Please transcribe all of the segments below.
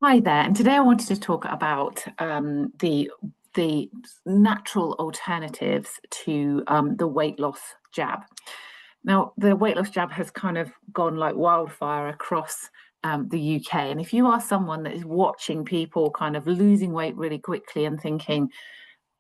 Hi there, and today I wanted to talk about the natural alternatives to the weight loss jab. Now, the weight loss jab has kind of gone like wildfire across the UK, and if you are someone that is watching people kind of losing weight really quickly and thinking,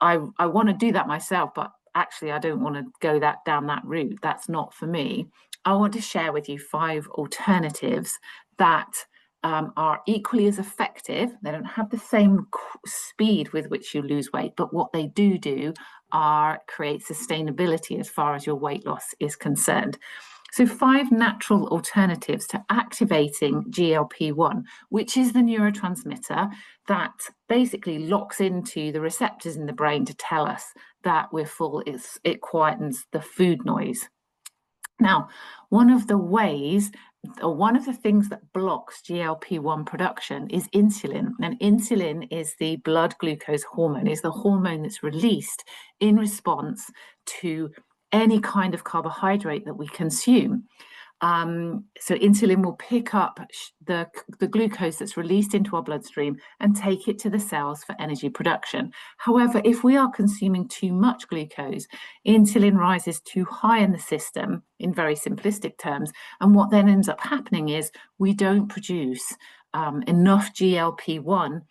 I want to do that myself, but actually I don't want to go down that route. That's not for me. I want to share with you 5 alternatives that are equally as effective. They don't have the same speed with which you lose weight, but what they do are create sustainability as far as your weight loss is concerned. So, 5 natural alternatives to activating GLP-1, which is the neurotransmitter that basically locks into the receptors in the brain to tell us that we're full. It quietens the food noise. Now, one of the ways, or one of the things that blocks GLP-1 production is insulin. And insulin is the blood glucose hormone, is the hormone that's released in response to any kind of carbohydrate that we consume. So insulin will pick up the glucose that's released into our bloodstream and take it to the cells for energy production. However, if we are consuming too much glucose, insulin rises too high in the system, in very simplistic terms, and what then ends up happening is we don't produce enough GLP-1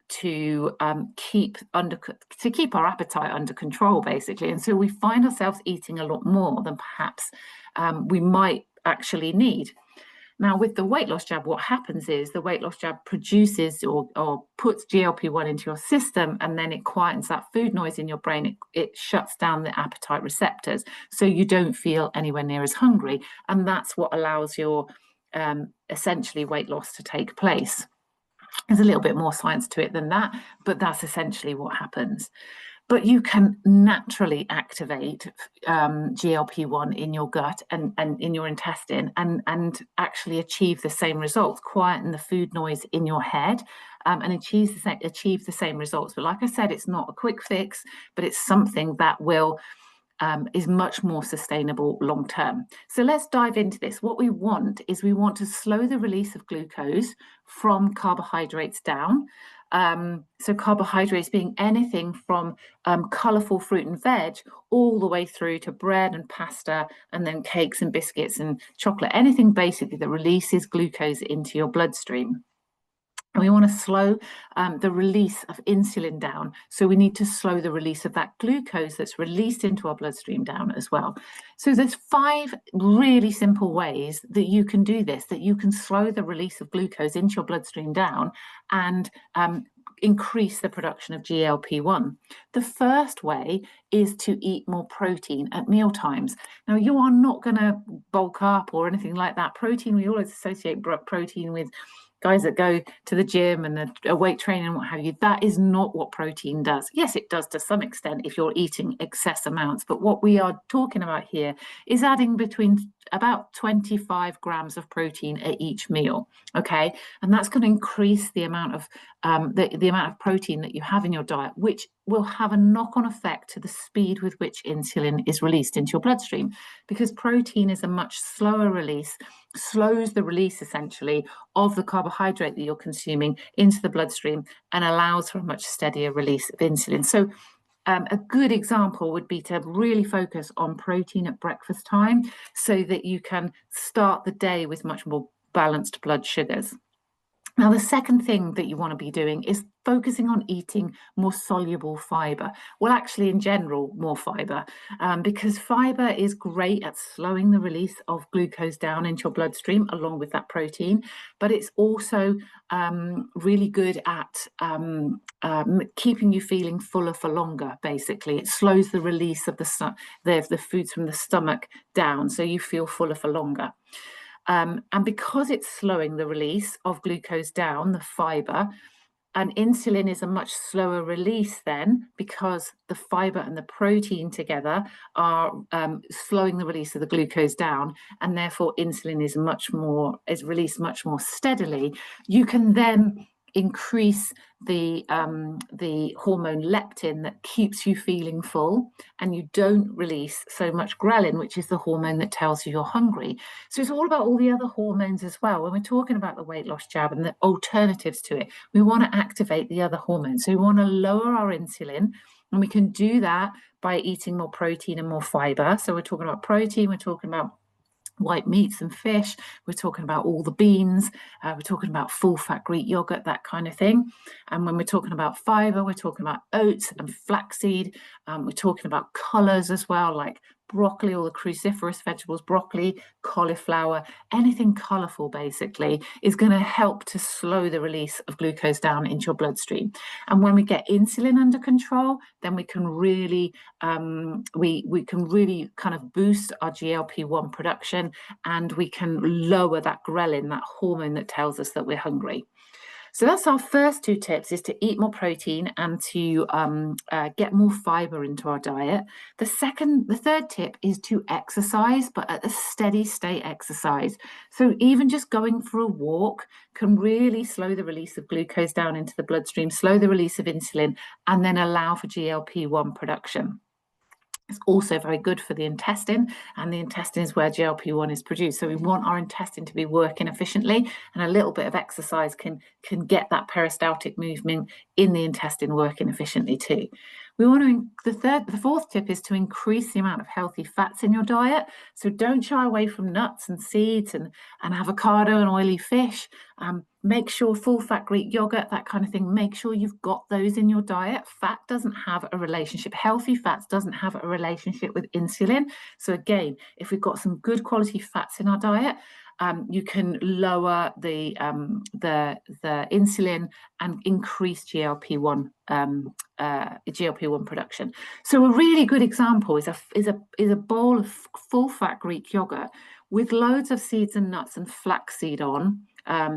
to keep our appetite under control, basically. And so we find ourselves eating a lot more than perhaps we might actually need. Now, with the weight loss jab, what happens is the weight loss jab produces or puts GLP-1 into your system, and then it quietens that food noise in your brain. It shuts down the appetite receptors, so you don't feel anywhere near as hungry. And that's what allows your essentially weight loss to take place. There's a little bit more science to it than that, but that's essentially what happens. But you can naturally activate GLP-1 in your gut and in your intestine and actually achieve the same results, quieten the food noise in your head and achieve the same results. But like I said, it's not a quick fix, but it's something that will is much more sustainable long term. So let's dive into this. What we want is we want to slow the release of glucose from carbohydrates down. So carbohydrates being anything from colourful fruit and veg all the way through to bread and pasta and then cakes and biscuits and chocolate, anything basically that releases glucose into your bloodstream. And we want to slow the release of insulin down. So we need to slow the release of that glucose that's released into our bloodstream down as well. So there's 5 really simple ways that you can do this, that you can slow the release of glucose into your bloodstream down and increase the production of GLP-1. The first way is to eat more protein at meal times. Now, you are not going to bulk up or anything like that. Protein, we always associate protein with guys that go to the gym and the weight training and what have you. That is not what protein does. Yes, it does to some extent if you're eating excess amounts, but what we are talking about here is adding between about 25 grams of protein at each meal. Okay, and that's going to increase the amount of the amount of protein that you have in your diet, which will have a knock-on effect to the speed with which insulin is released into your bloodstream, because protein is a much slower release, slows the release essentially of the carbohydrate that you're consuming into the bloodstream and allows for a much steadier release of insulin. So a good example would be to really focus on protein at breakfast time so that you can start the day with much more balanced blood sugars. Now, the second thing that you want to be doing is focusing on eating more soluble fiber. Well, actually, in general, more fiber, because fiber is great at slowing the release of glucose down into your bloodstream along with that protein, but it's also really good at keeping you feeling fuller for longer, basically. It slows the release of the foods from the stomach down, so you feel fuller for longer. And because it's slowing the release of glucose down, the fiber, and insulin is a much slower release then, because the fiber and the protein together are slowing the release of the glucose down, and therefore insulin is released much more steadily. You can then increase the hormone leptin that keeps you feeling full, and you don't release so much ghrelin, which is the hormone that tells you you're hungry. So it's all about all the other hormones as well. When we're talking about the weight loss jab and the alternatives to it, we want to activate the other hormones. So we want to lower our insulin, and we can do that by eating more protein and more fiber. So we're talking about protein, we're talking about white meats and fish, we're talking about all the beans, we're talking about full fat Greek yogurt, that kind of thing. And when we're talking about fiber, we're talking about oats and flaxseed. We're talking about colors as well, like broccoli, all the cruciferous vegetables, broccoli, cauliflower, anything colorful basically is going to help to slow the release of glucose down into your bloodstream. And when we get insulin under control, then we can really we can really kind of boost our GLP-1 production, and we can lower that ghrelin, that hormone that tells us that we're hungry. So that's our first two tips, is to eat more protein and to get more fiber into our diet. The third tip is to exercise, but at a steady state exercise. So even just going for a walk can really slow the release of glucose down into the bloodstream, slow the release of insulin, and then allow for GLP-1 production. It's also very good for the intestine, and the intestine is where GLP-1 is produced. So we want our intestine to be working efficiently, and a little bit of exercise can get that peristaltic movement in the intestine working efficiently too. We want to, the fourth tip is to increase the amount of healthy fats in your diet. So don't shy away from nuts and seeds and avocado and oily fish. Make sure full fat Greek yogurt, that kind of thing, make sure you've got those in your diet. Fat doesn't have a relationship, healthy fats doesn't have a relationship with insulin. So again, if we've got some good quality fats in our diet, you can lower the insulin and increase GLP-1 production. So a really good example is a bowl of full fat Greek yogurt with loads of seeds and nuts and flaxseed on,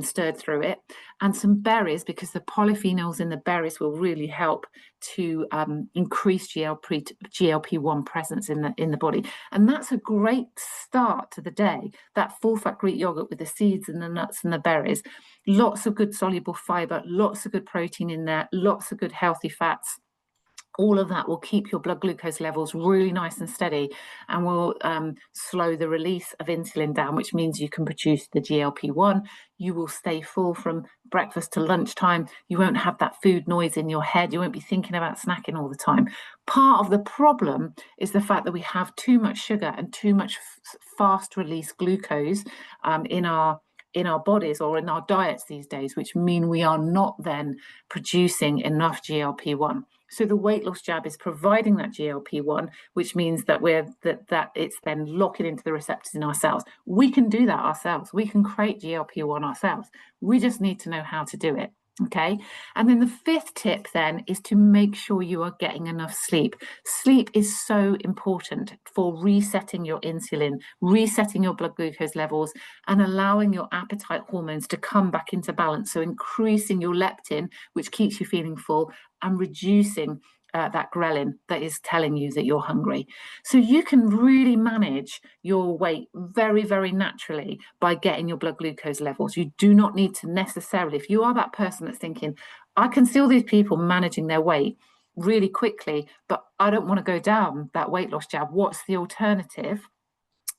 stirred through it, and some berries, because the polyphenols in the berries will really help to increase GLP-1 presence in the body. And that's a great start to the day, that full fat Greek yogurt with the seeds and the nuts and the berries. Lots of good soluble fiber, lots of good protein in there, lots of good healthy fats. All of that will keep your blood glucose levels really nice and steady, and will slow the release of insulin down, which means you can produce the GLP-1. You will stay full from breakfast to lunchtime. You won't have that food noise in your head. You won't be thinking about snacking all the time. Part of the problem is the fact that we have too much sugar and too much fast release glucose in our bodies or in our diets these days, which mean we are not then producing enough GLP-1. So the weight loss jab is providing that GLP-1, which means that that it's then locking into the receptors in our cells. We can do that ourselves. We can create GLP-1 ourselves. We just need to know how to do it. Okay. And then the fifth tip then is to make sure you are getting enough sleep. Sleep is so important for resetting your insulin, resetting your blood glucose levels, and allowing your appetite hormones to come back into balance. So increasing your leptin, which keeps you feeling full, and reducing that ghrelin that is telling you that you're hungry. So you can really manage your weight very, very naturally by getting your blood glucose levels. You do not need to necessarily, if you are that person that's thinking, I can see all these people managing their weight really quickly, but I don't want to go down that weight loss jab. What's the alternative?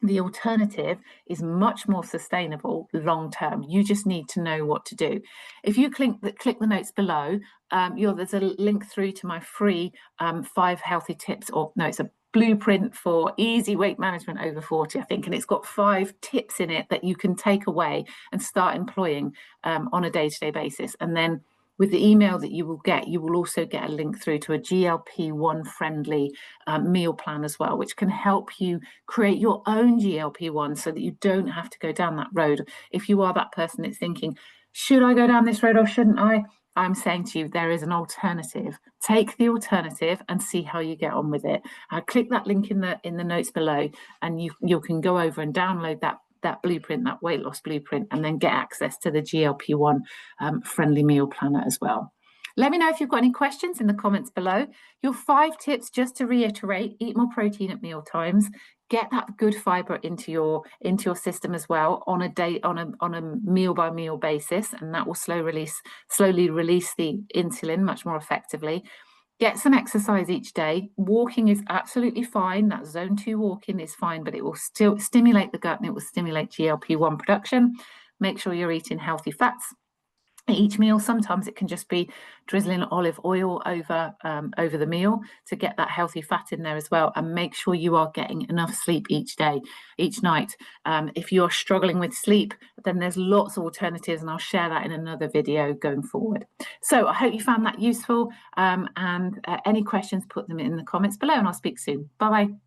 The alternative is much more sustainable long term. You just need to know what to do. If you click the notes below, there's a link through to my free 5 healthy tips, or no, it's a blueprint for easy weight management over 40, I think, and it's got 5 tips in it that you can take away and start employing on a day-to-day basis. And then with the email that you will also get a link through to a GLP-1 friendly meal plan as well, which can help you create your own GLP-1 so that you don't have to go down that road. If you are that person that's thinking, should I go down this road or shouldn't I? I'm saying to you, there is an alternative. Take the alternative and see how you get on with it. Click that link in the notes below, and you can go over and download that blueprint, that weight loss blueprint, and then get access to the GLP-1 friendly meal planner as well. Let me know if you've got any questions in the comments below. Your 5 tips, just to reiterate: eat more protein at meal times, get that good fiber into your system as well on a meal by meal basis, and that will slowly release the insulin much more effectively. Get some exercise each day. Walking is absolutely fine. That zone 2 walking is fine, but it will still stimulate the gut and it will stimulate GLP-1 production. Make sure you're eating healthy fats each meal. Sometimes it can just be drizzling olive oil over the meal to get that healthy fat in there as well. And make sure you are getting enough sleep each night. If you're struggling with sleep, then there's lots of alternatives, and I'll share that in another video going forward. So I hope you found that useful, and any questions, put them in the comments below, and I'll speak soon. Bye bye.